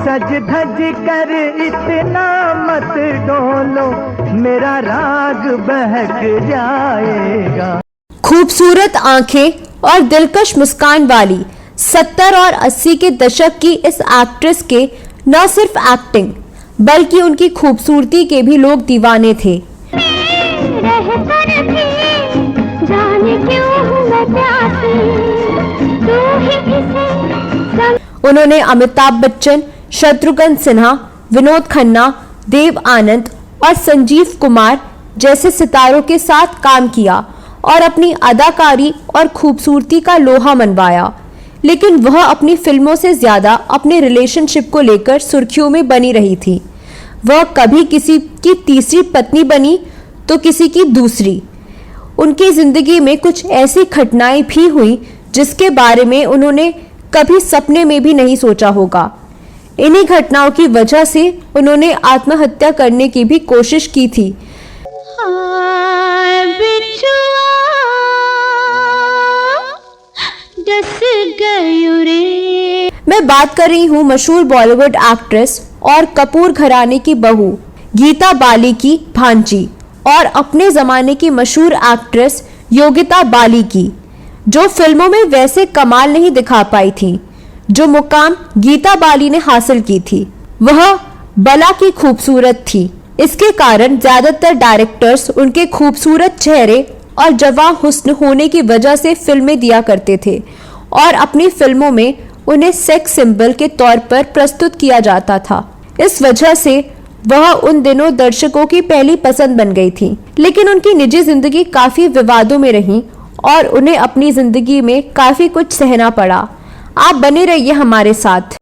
सज धज कर इतना मत डोलो, मेरा राग बहक जाएगा। खूबसूरत आंखें और दिलकश मुस्कान वाली 70 और 80 के दशक की इस एक्ट्रेस के न सिर्फ एक्टिंग बल्कि उनकी खूबसूरती के भी लोग दीवाने थे। उन्होंने अमिताभ बच्चन, शत्रुघ्न सिन्हा, विनोद खन्ना, देव आनंद और संजीव कुमार जैसे सितारों के साथ काम किया और अपनी अदाकारी और खूबसूरती का लोहा मनवाया, लेकिन वह अपनी फिल्मों से ज्यादा अपने रिलेशनशिप को लेकर सुर्खियों में बनी रही थी। वह कभी किसी की तीसरी पत्नी बनी तो किसी की दूसरी। उनकी जिंदगी में कुछ ऐसी घटनाएं भी हुई जिसके बारे में उन्होंने कभी सपने में भी नहीं सोचा होगा। इन्हीं घटनाओं की वजह से उन्होंने आत्महत्या करने की भी कोशिश की थी। मैं बात कर रही हूँ मशहूर बॉलीवुड एक्ट्रेस और कपूर घराने की बहू गीता बाली की भांजी और अपने जमाने की मशहूर एक्ट्रेस योगिता बाली की, जो फिल्मों में वैसे कमाल नहीं दिखा पाई थी जो मुकाम गीता बाली ने हासिल की थी। वह बला की खूबसूरत थी। इसके कारण ज्यादातर डायरेक्टर्स उनके खूबसूरत चेहरे और जवां हुस्न होने की वजह से फिल्में दिया करते थे और अपनी फिल्मों में उन्हें सेक्स सिंबल के तौर पर प्रस्तुत किया जाता था। इस वजह से वह उन दिनों दर्शकों की पहली पसंद बन गई थी। लेकिन उनकी निजी जिंदगी काफी विवादों में रही और उन्हें अपनी जिंदगी में काफी कुछ सहना पड़ा। आप बने रहिए हमारे साथ।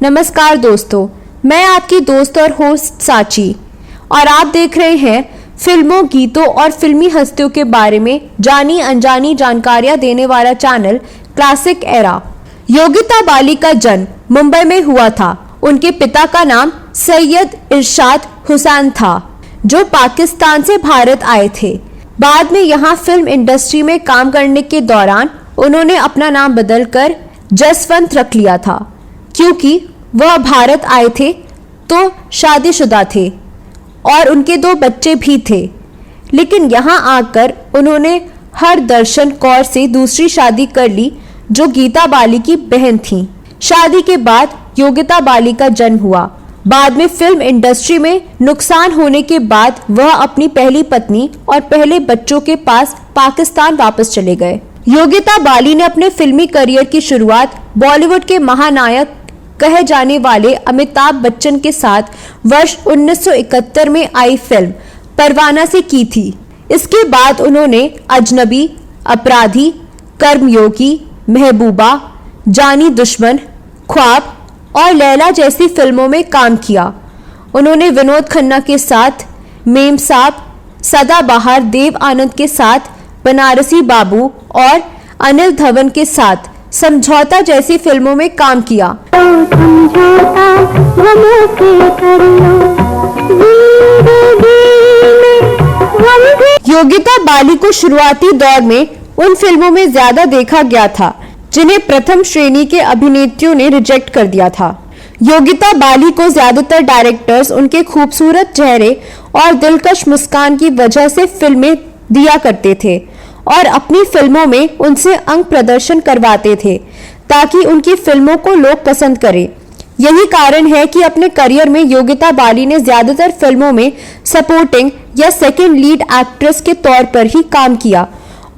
नमस्कार दोस्तों, मैं आपकी दोस्त और होस्ट साची और आप देख रहे हैं फिल्मों, गीतों और फिल्मी हस्तियों के बारे में जानी अनजानी जानकारियां देने वाला चैनल क्लासिक एरा। योगिता बाली का जन्म मुंबई में हुआ था। उनके पिता का नाम सैयद इरशाद हुसैन था, जो पाकिस्तान से भारत आए थे। बाद में यहाँ फिल्म इंडस्ट्री में काम करने के दौरान उन्होंने अपना नाम बदलकर जसवंत रख लिया था, क्योंकि वह भारत आए थे तो शादीशुदा थे और उनके 2 बच्चे भी थे। लेकिन यहाँ आकर उन्होंने हरदर्शन कौर से दूसरी शादी कर ली, जो गीता बाली की बहन थी। शादी के बाद योगिता बाली का जन्म हुआ। बाद में फिल्म इंडस्ट्री में नुकसान होने के बाद वह अपनी पहली पत्नी और पहले बच्चों के पास पाकिस्तान वापस चले गए। योगिता बाली ने अपने फिल्मी करियर की शुरुआत बॉलीवुड के महानायक कहे जाने वाले अमिताभ बच्चन के साथ वर्ष 1971 में आई फिल्म परवाना से की थी। इसके बाद उन्होंने अजनबी, अपराधी, कर्मयोगी, महबूबा, जानी दुश्मन, ख्वाब और लैला जैसी फिल्मों में काम किया। उन्होंने विनोद खन्ना के साथ मेम साहब, सदाबहार, देव आनंद के साथ बनारसी बाबू और अनिल धवन के साथ समझौता जैसी फिल्मों में काम किया। योगिता बाली को शुरुआती दौर में उन फिल्मों में ज्यादा देखा गया था जिन्हें प्रथम श्रेणी के अभिनेत्रियों ने रिजेक्ट कर दिया था। योगिता बाली को ज्यादातर डायरेक्टर्स उनके खूबसूरत चेहरे और दिलकश मुस्कान की वजह से फिल्में दिया करते थे और अपनी फिल्मों में उनसे अंग प्रदर्शन करवाते थे ताकि उनकी फिल्मों को लोग पसंद करें। यही कारण है कि अपने करियर में योगिता बाली ने ज्यादातर फिल्मों में सपोर्टिंग या सेकंड लीड एक्ट्रेस के तौर पर ही काम किया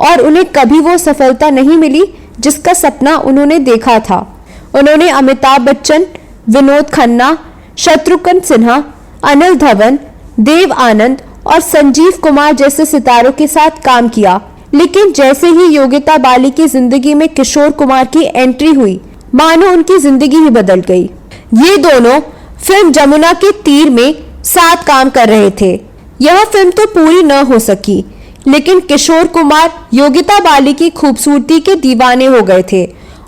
और उन्हें कभी वो सफलता नहीं मिली जिसका सपना उन्होंने देखा था। उन्होंने अमिताभ बच्चन, विनोद खन्ना, शत्रुघ्न सिन्हा, अनिल धवन, देव आनंद और संजीव कुमार जैसे सितारों के साथ काम किया। लेकिन जैसे ही योगिता बाली की जिंदगी में किशोर कुमार की एंट्री हुई, मानो उनकी जिंदगी ही बदल गई। ये दोनों फिल्म जमुना के तीर में साथ काम कर रहे थे। यह फिल्म तो पूरी न हो सकी, लेकिन किशोर कुमार योगिता बाली की खूबसूरती के दीवाने हो गए थे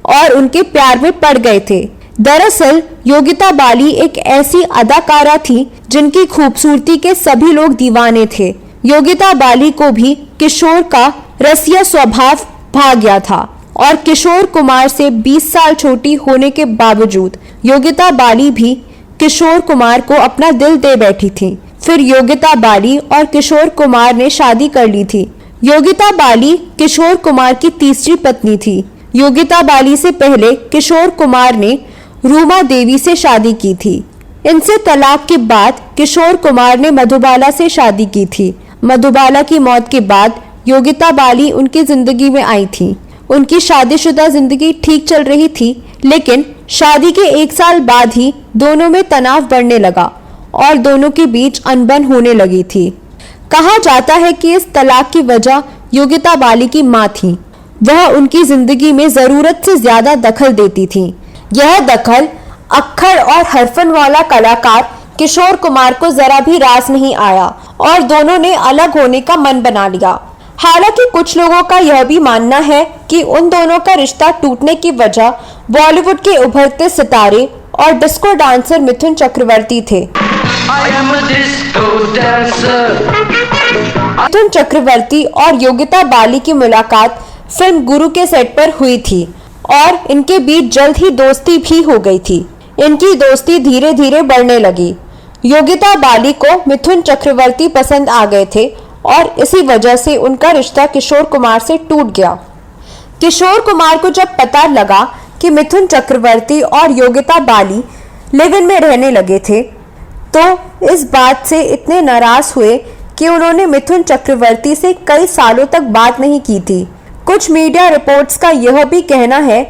और उनके प्यार में पड़ गए थे। दरअसल योगिता बाली एक ऐसी अदाकारा थी जिनकी खूबसूरती के सभी लोग दीवाने थे। योगिता बाली को भी किशोर का रसिया स्वभाव भा गया था और किशोर कुमार से 20 साल छोटी होने के बावजूद योगिता बाली भी किशोर कुमार को अपना दिल दे बैठी थी। फिर योगिता बाली और किशोर कुमार ने शादी कर ली थी। योगिता बाली किशोर कुमार की तीसरी पत्नी थी। योगिता बाली से पहले किशोर कुमार ने रूमा देवी से शादी की थी। इनसे तलाक के बाद किशोर कुमार ने मधुबाला से शादी की थी। मधुबाला की मौत के बाद योगिता बाली उनकी जिंदगी में आई थी। उनकी शादीशुदा जिंदगी ठीक चल रही थी, लेकिन शादी के 1 साल बाद ही दोनों में तनाव बढ़ने लगा और दोनों के बीच अनबन होने लगी थी। कहा जाता है कि इस तलाक की वजह योगिता बाली की मां थी। वह उनकी जिंदगी में जरूरत से ज्यादा दखल देती थी। यह दखल अक्खर और हरफन वाला कलाकार किशोर कुमार को जरा भी रास नहीं आया और दोनों ने अलग होने का मन बना लिया। हालांकि कुछ लोगों का यह भी मानना है कि उन दोनों का रिश्ता टूटने की वजह बॉलीवुड के उभरते सितारे और डिस्को डांसर मिथुन चक्रवर्ती थे। मिथुन चक्रवर्ती और योगिता बाली की मुलाकात फिल्म गुरु के सेट पर हुई थी और इनके बीच जल्द ही दोस्ती भी हो गई थी। इनकी दोस्ती धीरे धीरे बढ़ने लगी। योगिता बाली को मिथुन चक्रवर्ती पसंद आ गए थे और इसी वजह से उनका रिश्ता किशोर कुमार से टूट गया। किशोर कुमार को जब पता लगा कि मिथुन चक्रवर्ती और योगिता बाली लिव इन में रहने लगे थे, तो इस बात से इतने नाराज हुए कि उन्होंने मिथुन चक्रवर्ती से कई सालों तक बात नहीं की थी। कुछ मीडिया रिपोर्ट्स का यह भी कहना है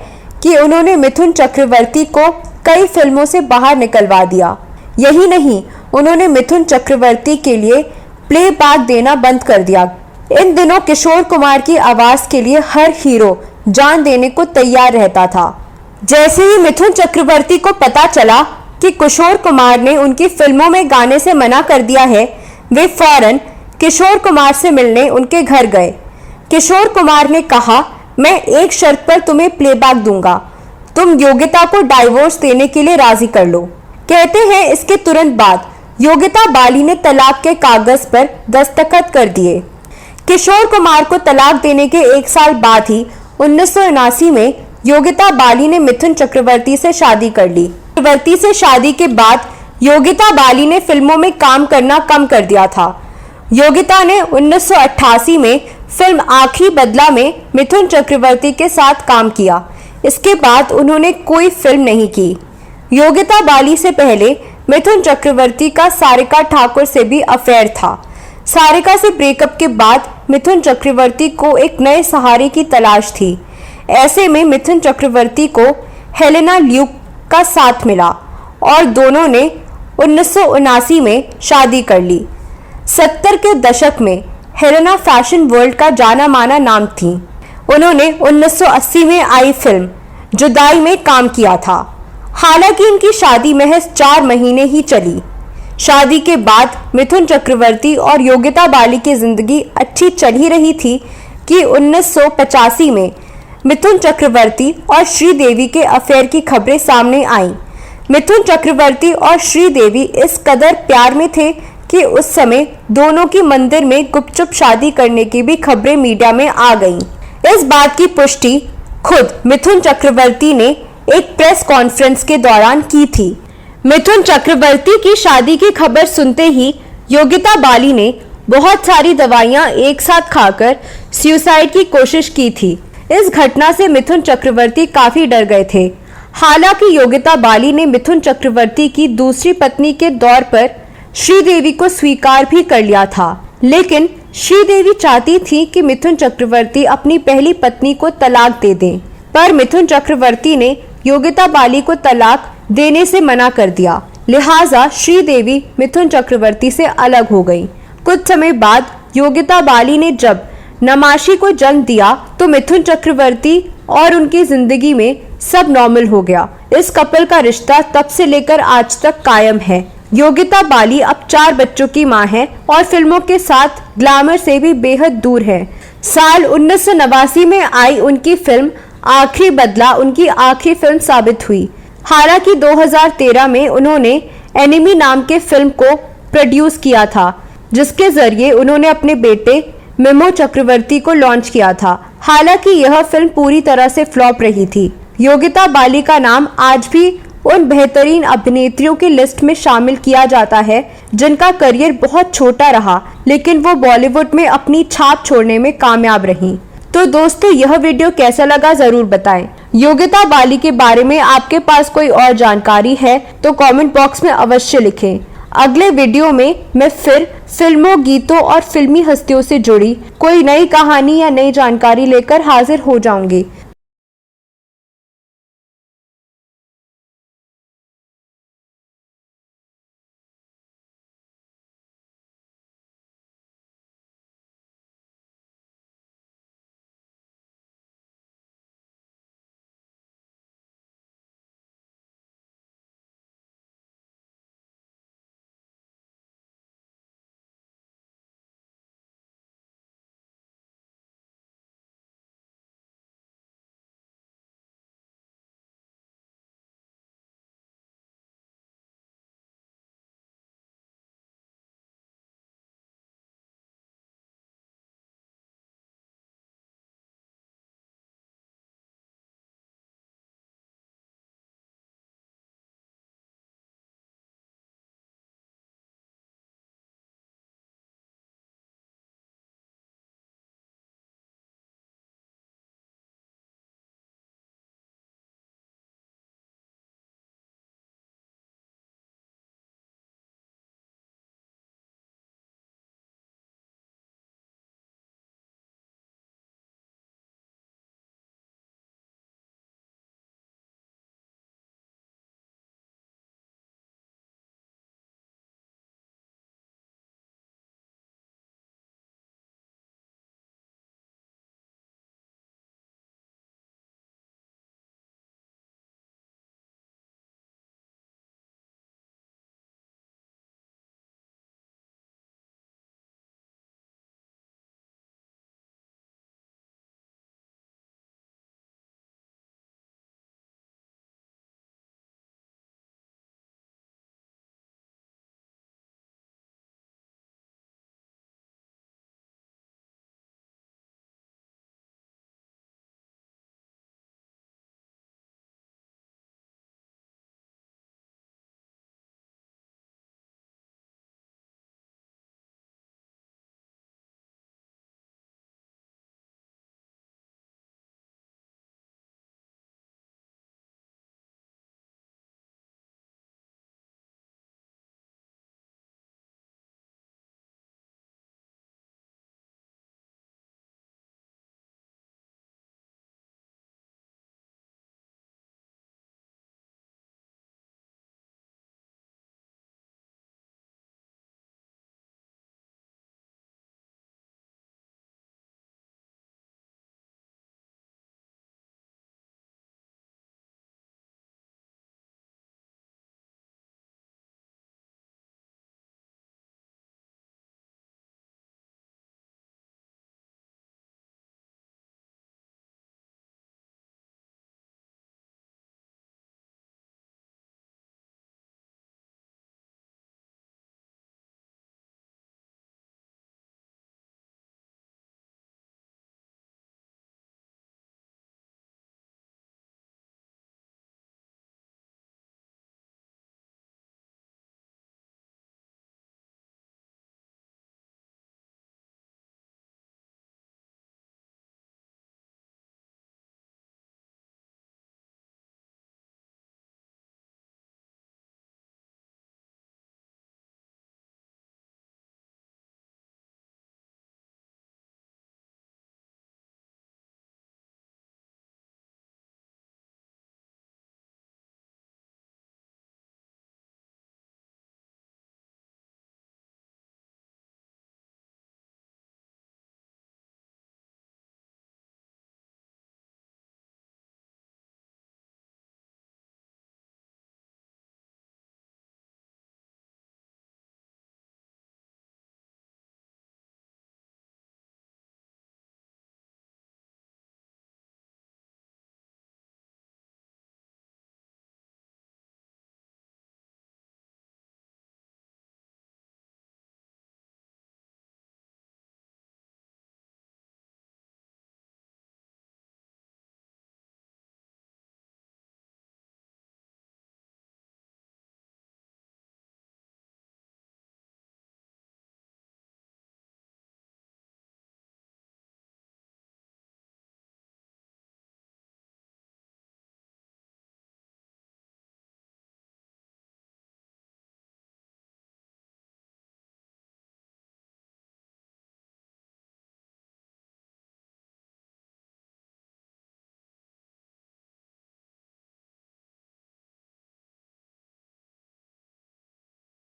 कि उन्होंने मिथुन चक्रवर्ती को कई फिल्मों से बाहर निकलवा दिया। यही नहीं, उन्होंने मिथुन चक्रवर्ती के लिए प्लेबैक देना बंद कर दिया। इन दिनों किशोर कुमार की आवाज के लिए हर हीरो जान देने को तैयार रहता था। जैसे ही मिथुन चक्रवर्ती को पता चला कि किशोर कुमार ने उनकी फिल्मों में गाने से मना कर दिया है, वे फौरन किशोर कुमार से मिलने उनके घर गए। किशोर कुमार ने कहा, मैं एक शर्त पर तुम्हें प्लेबैक दूंगा, तुम योगिता को डाइवोर्स देने के लिए राजी कर लो। कहते हैं इसके तुरंत बाद योगिता बाली ने तलाक के कागज पर दस्तखत कर दिए। किशोर कुमार को तलाक देने के 1 साल बाद ही 1979 में योगिता बाली ने मिथुन चक्रवर्ती से शादी कर ली। चक्रवर्ती से शादी के बाद योगिता बाली ने फिल्मों में काम करना कम कर दिया था। योगिता ने 1988 में फिल्म आखिरी बदला में मिथुन चक्रवर्ती के साथ काम किया। इसके बाद उन्होंने कोई फिल्म नहीं की। योगिता बाली से पहले मिथुन चक्रवर्ती का सारिका ठाकुर से भी अफेयर था। सारिका से ब्रेकअप के बाद मिथुन चक्रवर्ती को एक नए सहारे की तलाश थी। ऐसे में मिथुन चक्रवर्ती को हेलेना ल्यूक का साथ मिला और दोनों ने 1979 में शादी कर ली। 70 के दशक में हेलेना फैशन वर्ल्ड का जाना माना नाम थी। उन्होंने 1980 में आई फिल्म जुदाई में काम किया था। हालांकि इनकी शादी महज 4 महीने ही चली। शादी के बाद मिथुन चक्रवर्ती और योगिता बाली की जिंदगी अच्छी चल ही रही थी कि 1985 में मिथुन चक्रवर्ती और श्रीदेवी के अफेयर की खबरें सामने आईं। मिथुन चक्रवर्ती और श्रीदेवी इस कदर प्यार में थे कि उस समय दोनों की मंदिर में गुपचुप शादी करने की भी खबरें मीडिया में आ गईं। इस बात की पुष्टि खुद मिथुन चक्रवर्ती ने एक प्रेस कॉन्फ्रेंस के दौरान की थी। मिथुन चक्रवर्ती की शादी की खबर सुनते ही योगिता बाली ने बहुत सारी दवाइयां एक साथ खाकर सुसाइड की कोशिश की थी। इस घटना से मिथुन चक्रवर्ती काफी डर गए थे। हालांकि योगिता बाली ने मिथुन चक्रवर्ती की दूसरी पत्नी के दौर पर श्रीदेवी को स्वीकार भी कर लिया था, लेकिन श्रीदेवी चाहती थी कि मिथुन चक्रवर्ती अपनी पहली पत्नी को तलाक दे दें, पर मिथुन चक्रवर्ती ने योगिता बाली को तलाक देने से मना कर दिया। लिहाजा श्रीदेवी मिथुन चक्रवर्ती से अलग हो गई। कुछ समय बाद योगिता बाली ने जब नमाशी को जन्म दिया तो मिथुन चक्रवर्ती और उनकी जिंदगी में सब नॉर्मल हो गया। इस कपल का रिश्ता तब से लेकर आज तक कायम है। योगिता बाली अब 4 बच्चों की मां है और फिल्मों के साथ ग्लैमर से भी बेहद दूर है। साल 1989 में आई उनकी फिल्म आखिरी बदला उनकी आखिरी फिल्म साबित हुई। हालांकि 2013 में उन्होंने एनिमी नाम के फिल्म को प्रोड्यूस किया था, जिसके जरिए उन्होंने अपने बेटे मिमो चक्रवर्ती को लॉन्च किया था। हालांकि यह फिल्म पूरी तरह से फ्लॉप रही थी। योगिता बाली का नाम आज भी उन बेहतरीन अभिनेत्रियों की लिस्ट में शामिल किया जाता है जिनका करियर बहुत छोटा रहा, लेकिन वो बॉलीवुड में अपनी छाप छोड़ने में कामयाब रहीं। तो दोस्तों, यह वीडियो कैसा लगा जरूर बताएं। योगिता बाली के बारे में आपके पास कोई और जानकारी है तो कमेंट बॉक्स में अवश्य लिखें। अगले वीडियो में मैं फिर फिल्मों, गीतों और फिल्मी हस्तियों से जुड़ी कोई नई कहानी या नई जानकारी लेकर हाजिर हो जाऊंगी।